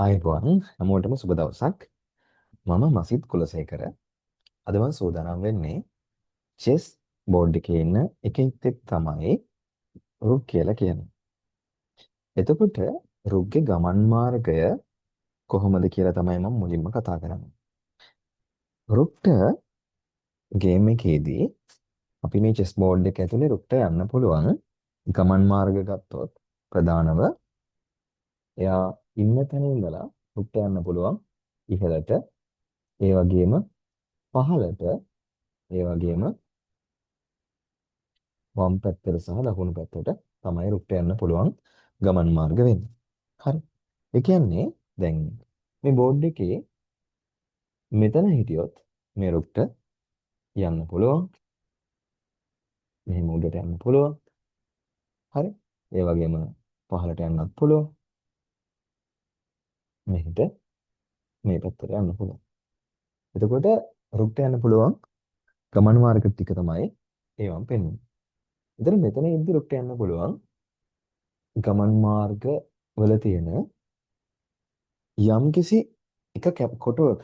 ආයුබෝවන් හැමෝටම සුබ දවසක්. මම මසිත් කුලසේකර. අද මම සූදානම් වෙන්නේ චෙස් බෝඩ් එකේ ඉන්න එකෙක් තමයි රුක් කියලා කියන්නේ. එතකොට රුක්ගේ ගමන් මාර්ගය කොහොමද කියලා තමයි මම මුලින්ම කතා කරන්නේ. රුක්ට ගේම් එකේදී අපි මේ චෙස් බෝඩ් එක ඇතුලේ රුක්ට යන්න පුළුවන් ගමන් මාර්ග ගත්තොත් ප්‍රධානව එයා ඉන්න තැන ඉඳලා රුක්ට යන්න පුළුවන් ඉහළට, ඒ වගේම පහළට, ඒ වගේම වම් පැත්තට සහ දකුණු පැත්තට තමයි රුක්ට යන්න පුළුවන් ගමන් මාර්ග වෙන්නේ. හරි. ඒ කියන්නේ දැන් මේ බෝඩ් එකේ මෙතන හිටියොත් මේ රුක්ට යන්න පුළුවන්. මෙහෙම උඩට යන්න පුළුවන්. හරි. ඒ වගේම පහළට යන්නත් පුළුවන්. මෙහෙට මේ පැත්තට යන්න පුළුවන්. එතකොට රුක්ට යන්න පුළුවන් ගමන් මාර්ග ටික තමයි ඒවම් පෙන්වන්නේ. එතන මෙතන ඉද්දි රුක්ට යන්න පුළුවන් ගමන් මාර්ග වල තියෙන යම්කිසි එක කොටුවක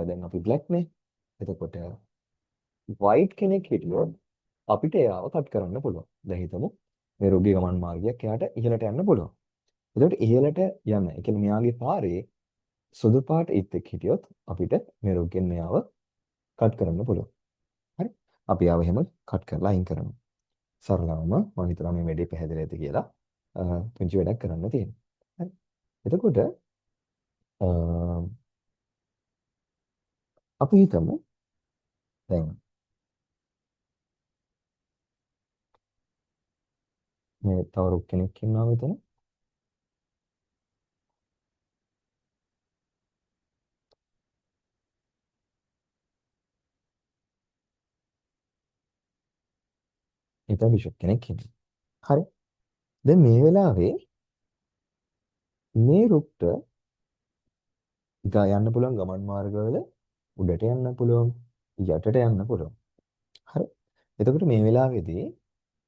දැන් අපි බ්ලැක් නේ. එතකොට වයිට් කෙනෙක් හිටියොත් අපිට එයාව කට් කරන්න පුළුවන්. දැන් හිතමු මේ රුග්ගේ ගමන් මාර්ගයක් එයාට ඉහළට යන්න පුළුවන්. එතකොට ඉහළට යන්න, ඒ කියන්නේ මෙයාගේ පාරේ සුදු පාට ඉත්තෙක් හිටියොත් අපිට මේ රුග්ගෙන් මෙයාව කට් කරන්න පුළුවන්. හරි. අපි ආව එහෙම කට් කරලා අයින් කරනවා. සරලවම මම හිතනවා මේ වැඩේ පැහැදිලි ඇති කියලා. පුංචි වැඩක් කරන්න තියෙනවා. හරි. එතකොට අපි හිතමු දැන් මේ තව රුක් කෙනෙක් ඉන්නවා මෙතන. හිතමු බිෂප් කෙනෙක් ඉන්නවා. හරි. දැන් මේ වෙලාවේ මේ රුක්ට යන්න පුළුවන් ගමන් මාර්ගවල උඩට යන්න පුළුවන්, යටට යන්න පුළුවන්. හරි. එතකොට මේ වෙලාවේදී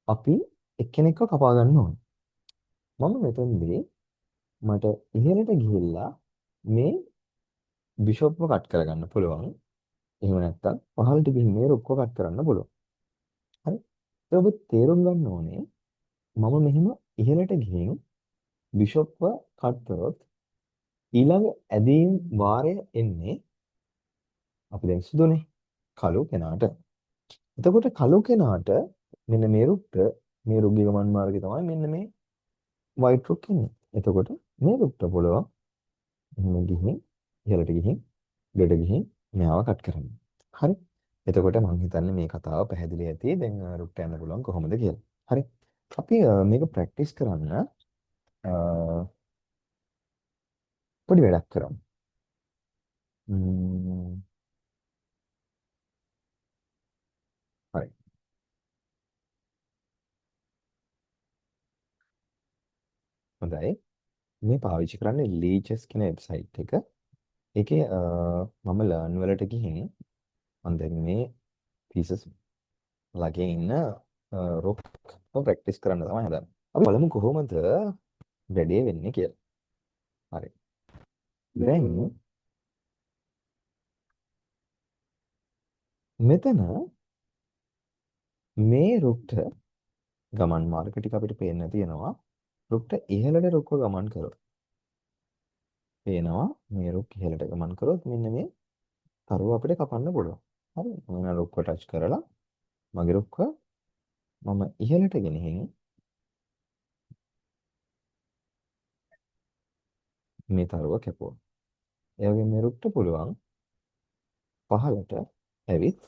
අපි එක්කෙනෙක්ව කපා ගන්න ඕනේ. මම මෙතනදී මට ඉහළට ගිහිල්ලා මේ බිෂොප්ව කට් කරගන්න පුළුවන්. එහෙම නැත්නම් පහළට ගිහින් මේ රුක්ව කට් කරන්න පුළුවන්. හරි. ඒක ඔබ තේරුම් ගන්න ඕනේ මම මෙහෙම ඉහළට ගිහින් බිෂොප්ව කට් කරොත් ඊළඟ ඇදීම් වාරය එන්නේ අපි දැන් සුදුනේ කළු කෙනාට. එතකොට කළු කෙනාට මෙන්න මේ රුක්ට මේ රුග්ගේ ගමන් මාර්ගය තමයි මෙන්න මේ වයිට් රුක් ඉන්නේ. එතකොට මේ රුක්ට පුළුවන් එහෙම ගිහින් ඉහළට ගිහින් උඩට ගිහින් මෙයාව කට් කරන්න. හරි. එතකොට මම හිතන්නේ මේ කතාව පැහැදිලි ඇති. දැන් රුක්ට යන්න පුළුවන් කොහොමද කියලා. හරි. අපි මේක ප්‍රැක්ටිස් කරන්න පොඩි වැඩක් කරමු. හරි. හොඳයි. මේ පාවිච්චි කරන්නේ ලීචස් කියන වෙබ්සයිට් එක. ඒකේ මම ලර්න් වලට ගිහින් මම දැන් මේ pieces ළඟේ ඉන්න රොක් ප්‍රැක්ටිස් කරන්න තමයි හදන්නේ. අපි බලමු කොහොමද වැඩේ වෙන්නේ කියලා. හරි. දැන් මෙතන මේ රුක්ට ගමන් මාර්ග ටික අපිට පේන්න තියෙනවා. රුක්ට ඉහළට රුක්ව ගමන් කරොත් පේනවා මේ රුක් ඉහළට ගමන් කරොත් මෙන්න මේ තරුව අපිට කපන්න පුළුවන්. හරි. මම රුක්ව ටච් කරලා මගේ රුක්ව මම ඉහළට ගෙනihin මේ තරුව කැපුවා. ඒ වගේම මේ රුක්ට පුළුවන් පහළට ඇවිත්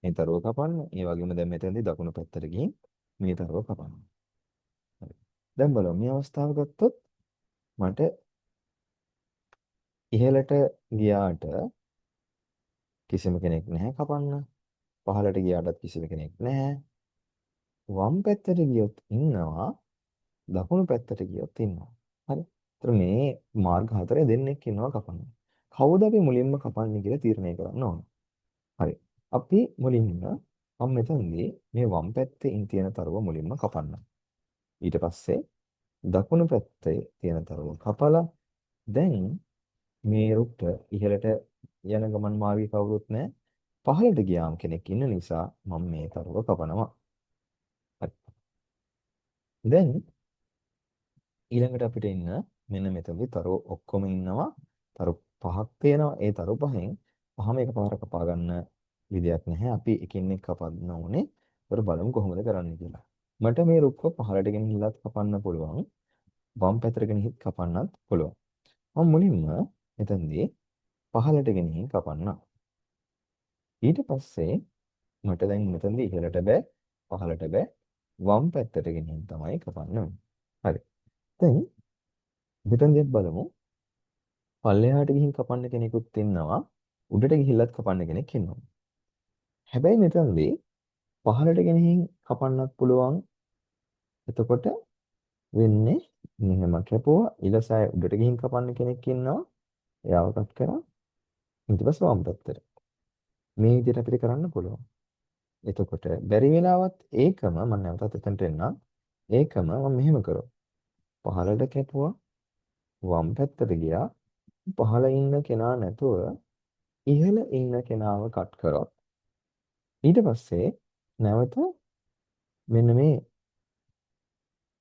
මේ තරුව කපන්න. ඒ වගේම දැන් මෙතනදී දකුණු පැත්තට ගිහින් මේ තරුව කපන්න. හරි. දැන් බලමු මේ අවස්ථාව ගත්තොත් මට ඉහළට ගියාට කිසිම කෙනෙක් නැහැ කපන්න. පහළට ගියාටත් කිසිම කෙනෙක් නැහැ. වම් පැත්තට ගියොත් ඉන්නවා. දකුණු පැත්තට ගියොත් ඉන්නවා. හරි. ඒතර මේ මාර්ග හතරේ දෙන්නෙක් ඉන්නවා කපන්න. කවුද අපි මුලින්ම කපන්නේ කියලා තීරණය කරන්න ඕන. හරි. අපි මුලින්ම මම මෙතනදී මේ වම් පැත්තේ තියෙන තරුව මුලින්ම කපන්න. ඊට පස්සේ දකුණු පැත්තේ තියෙන තරුව කපලා දැන් මේ රුක්ට ඉහළට යන ගමන් මාර්ගය කවුරුත් නැහැ. පහළට ගියාම කෙනෙක් ඉන්න නිසා මම මේ තරුව කපනවා. හරි. දැන් ඊළඟට අපිට ඉන්න මෙන්න මෙතනදී තරු ඔක්කොම ඉන්නවා. තරු පහක් තියෙනවා. ඒ තරු පහෙන් පහම එකපාර කපා ගන්න විදියක් නැහැ. අපි එකින් එක කපන්න ඕනේ. ඒකට බලමු කොහොමද කරන්නේ කියලා. මට මේ රුක්ක පහළට ගෙනහිල්ලත් කපන්න පුළුවන්. වම් පැත්තට ගෙනහිත් කපන්නත් පුළුවන්. මම මුලින්ම මෙතනදී පහළට ගෙනහින් කපන්න. ඊට පස්සේ මට දැන් මෙතනදී ඉහළට බෑ, පහළට බෑ. වම් පැත්තට ගෙනහින් තමයි කපන්න ඕනේ. හරි. දැන් මෙතනදී බලමු. පල්ලෙහාට ගිහින් කපන්න කෙනෙකුත් ඉන්නවා. උඩට ගිහිල්ලත් කපන්න කෙනෙක් ඉන්නවා. හැබැයි මෙතනදී පහළට ගෙනihin කපන්නත් පුළුවන්. එතකොට වෙන්නේ මෙහෙම කැපුවා ඊළසය උඩට ගිහින් කපන්න කෙනෙක් ඉන්නවා. එයාව කට් කරා. ඊට පස්සේ වම් පැත්තට. මේ විදිහට අපිට කරන්න පුළුවන්. එතකොට බැරි වෙලාවත් ඒකම මම නැවතත් එතනට එන්නම්. ඒකම මම මෙහෙම කරා. පහළට කැපුවා වම් පැත්තට ගියා. පහළ ඉන්න කෙනා නැතුව ඉහළ ඉන්න කෙනාව කට් කරොත් ඊට පස්සේ නැවත මෙන්න මේ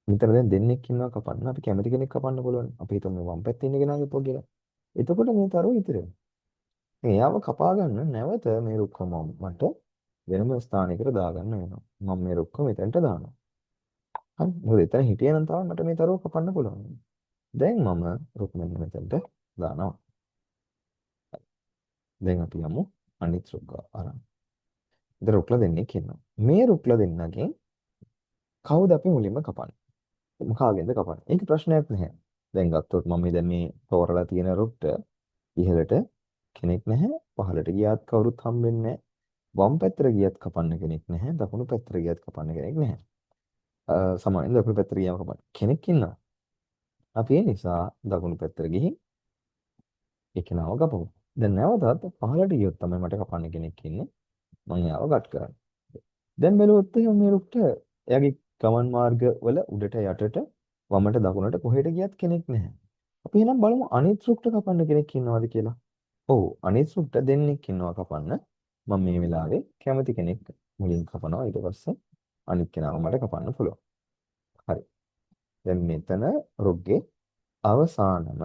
විතර දැන් දෙන්නෙක් ඉන්නවා කපන්න. අපි කැමති කෙනෙක් කපන්න පුළුවන්. අපි හිතමු මේ වම් පැත්තේ ඉන්න කෙනා කපුවා කියලා. එතකොට මේ තරුව ඉතිරි වෙනවා. එයාව කපා ගන්න නැවත මේ රුක්කම මට වෙනම ස්ථානයකට දාගන්න වෙනවා. මම මේ රුක්ක මෙතනට දානවා. හරි. මොකද එතන හිටියනම් තමයි මට මේ තරුව කපන්න පුළුවන්. දැන් මම රුක් මෙන්න මෙතනට දානවා. දැන් අපි යමු අනිත් රුක්ක අරන්. ඉතින් රුක්ලා දෙන්නෙක් ඉන්නවා. මේ රුක්ලා දෙන්නගෙන් කවුද අපි මුලින්ම කපන්නේ? කාගෙන්ද කපන්නේ? ඒක ප්‍රශ්නයක් නැහැ. දැන් ගත්තොත් මම දැන් මේ තෝරලා තියෙන රුක්ට ඉහළට කෙනෙක් නැහැ. පහළට ගියාත් කවුරුත් හම්බෙන්නේ නැහැ. වම් පැත්තට ගියත් කපන්න කෙනෙක් නැහැ. දකුණු පැත්තට ගියත් කපන්න කෙනෙක් නැහැ. සමානෙන් දකුණු පැත්තට ගියාම කපන්න කෙනෙක් ඉන්නවා. අපි ඒ නිසා දකුණු පැත්තට ගිහින් ඒ කෙනාව කපමු. දැන් නැවතත් පහළට ගියොත් තමයි මට කපන්න කෙනෙක් ඉන්නේ. මම යාව කට් කරන්නේ. දැන් බැලුවොත් එහෙනම් මේ රුක්ට එයාගේ ගමන් මාර්ග වල උඩට යටට වමට දකුණට කොහෙට ගියත් කෙනෙක් නැහැ. අපි එහෙනම් බලමු අනිත් රුක්ට කපන්න කෙනෙක් ඉන්නවද කියලා. ඔව් අනිත් රුක්ට දෙන්නෙක් ඉන්නවා කපන්න. මම මේ වෙලාවේ කැමති කෙනෙක් මුලින් කපනවා. ඊට පස්සේ අනිත් කෙනාව මට කපන්න පුළුවන්. හරි. දැන් මෙතන රුක්ගේ අවසානම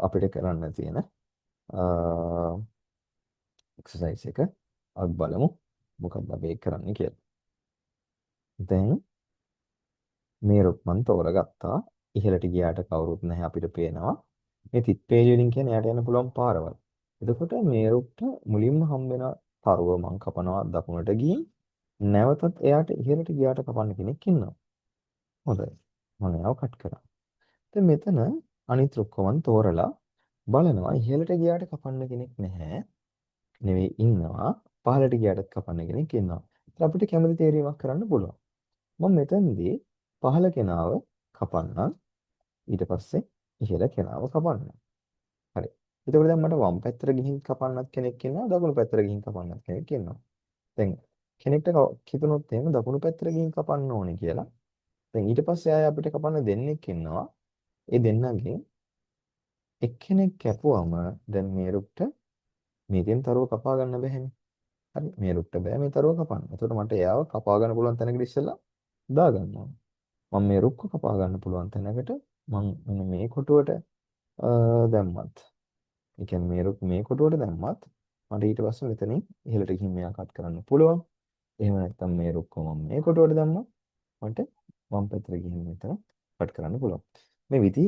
අපිට කරන්න තියෙන එක්සර්සයිස් එක අපි බලමු මොකක්ද අපි කරන්නේ කියලා. දැන් මේ රුක් මන් තෝරගත්තා. ඉහළට ගියාට කවුරුත් නැහැ අපිට පේනවා. මේ තිත් පේජ් වලින් කියන්නේ යට යන්න පුළුවන් පාරවල්. එතකොට මේ රුක්ට මුලින්ම හම්බෙන තරුව මං කපනවා දකුණට ගිහින් නැවතත් එයාට ඉහළට ගියාට කපන්න කෙනෙක් ඉන්නවා. හොඳයි. මම එයාව කට් කරා. දැන් මෙතන අනිත් රුක්ක මන් තෝරලා බලනවා ඉහළට ගියාට කපන්න කෙනෙක් නැහැ. නෙවෙයි ඉන්නවා. පහළට ගියාටත් කපන්න කෙනෙක් ඉන්නවා. ඉතින් අපිට කැමති තේරීමක් කරන්න පුළුවන්. මම මෙතනදී පහළ කෙනාව කපන්නම්. ඊට පස්සේ ඉහළ කෙනාව කපන්නම්. හරි. එතකොට දැන් මට වම් පැත්තට ගිහින් කපන්නත් කෙනෙක් ඉන්නවා. දකුණු පැත්තට ගිහින් කපන්නත් කෙනෙක් ඉන්නවා. දැන් කෙනෙක්ට හිතුනොත් එහෙම දකුණු පැත්තට ගිහින් කපන්න ඕනේ කියලා. දැන් ඊට පස්සේ ආය අපිට කපන්න දෙන්නෙක් ඉන්නවා. ඒ දෙන්නගෙන් එක්කෙනෙක් කැපුවම දැන් මේ රුක්ට මේකෙන් තරුව කපා ගන්න බැහැනේ. හරි. මේ රුක්ට බෑ මේ තරුව කපන්න. එතකොට මට එයාව කපා ගන්න පුළුවන් තැනකට ඉස්සෙල්ලා දා ගන්න ඕනේ. මම මේ රුක්ක කපා ගන්න පුළුවන් තැනකට මම මෙන්න මේ කොටුවට දැම්මත්. ඒ කියන්නේ මේ කොටුවට දැම්මත් මට ඊට පස්සේ මෙතනින් ඉහළට ගිහින් මෙයා කට් කරන්න පුළුවන්. එහෙම නැත්නම් මේ රුක්ක මම මේ කොටුවට දැම්මත් මට වම් පැත්තට ගිහින් මෙතන කට් කරන්න පුළුවන්. මේ විදි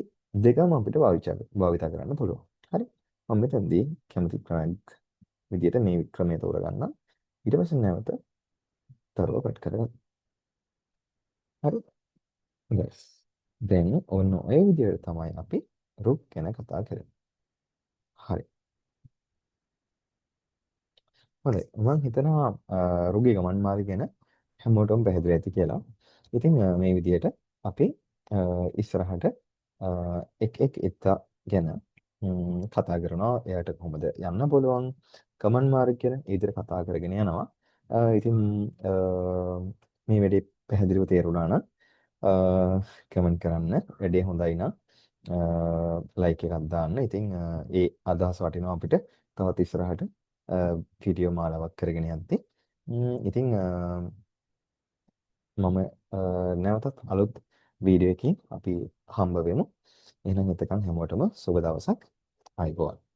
දෙකම අපිට භාවිත කරන්න පුළුවන්. හරි. මම මෙතනදී කැමති ක්‍රමයක් විදියට මේ ක්‍රමය තෝරගන්නම්. ඊට පස්සේ නැවත තරුව කට් කරගන්න. හරි. හොඳයි. දැන් ඔන්න ඔය විදිහට තමයි අපි රුක් ගැන කතා කරන්නේ. හරි. හොඳයි. මම හිතනවා රුගේ ගමන් මාර්ගය ගැන හැමෝටම පැහැදිලි ඇති කියලා. ඉතින් මේ විදිහට අපි ඉස්සරහට එක් එත්ත ගැන කතා කරනවා. එයාට කොහොමද යන්න පුළුවන් ගමන් මාර්ගය ගැන ඒ විදිහට කතා කරගෙන යනවා. ඉතින් මේ වැඩේ පැහැදිලිව තේරුණා නම් කමෙන්ට් කරන්න. වැඩේ හොඳයි නම් ලයික් එකක් දාන්න. ඉතින් ඒ අදහස වටිනවා අපිට තවත් ඉස්සරහට වීඩියෝ මාලාවක් කරගෙන යද්දී. ඉතින් මම නැවතත් අලුත් වීඩියෝ එකකින් අපි හම්බ වෙමු. එහෙනම් එතකන් හැමෝටම සුබ දවසක්. ආයුබෝවන්.